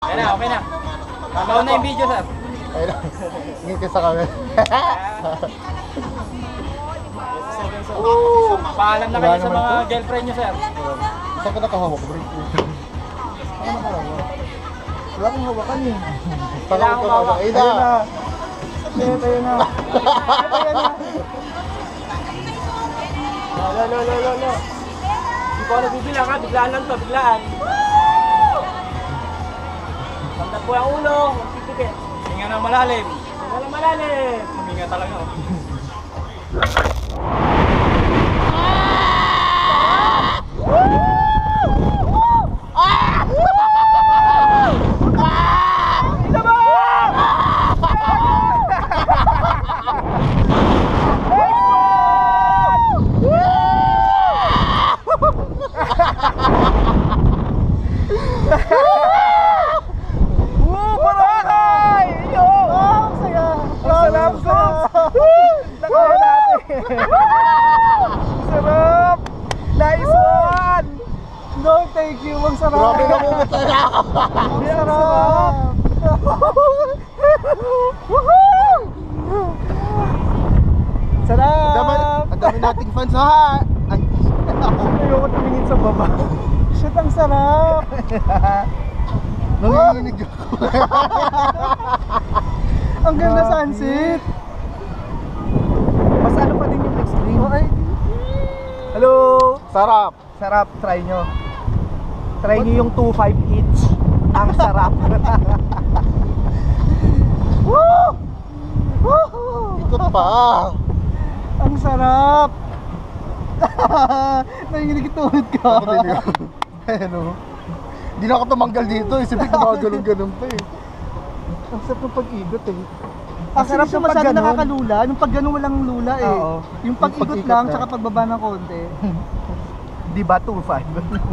Okay na, okay na. Tamaw na yung video, sir. Ayun na. Ngiti sa kami. Paalam na kayo sa mga girlfriend nyo, sir. Saan ka nakahawak? Break. Ano nakahawak? Wala kang hawakan eh. Kailangan ko hawak. Ayun na. Ayun na. Lo. Hindi ko ako bibilang ha, biglaan lang to, biglaan. Tanda po ang ulo, magpipikit. Hinga na malalim. Hinga na malalim. Huminga talaga. Sarap! Nice one! No, thank you. Ang sarap. Grabe na pumunta na ako. Ang sarap. Sarap! Ang dami nating fans ha. Ay, Ayoko tumingin sa baba. Shit, ang sarap! nanginginig ako. Ang ganda sunset. Mas ano pa din yung extreme. Okay. Hello! Sarap. Sarap, try nyo. Try nyo yung 2.5 each. Ang sarap. Woo! Woo! Ikot pa. Ang sarap. Nanginginig tuhod ka. Ayun o. Hindi na ako tumanggal dito. Isipin ko mga ganun-ganun pa eh. Ang sarap ng pag-igot eh. Ang Ang sarap sarap yung yung masyado pag-ganon. nakakalula. Yung pag gano'n walang lula eh. Oo. Yung pag-ikot pag-ikot lang, lang. tsaka pagbaba ng konti. Di ba 2.5?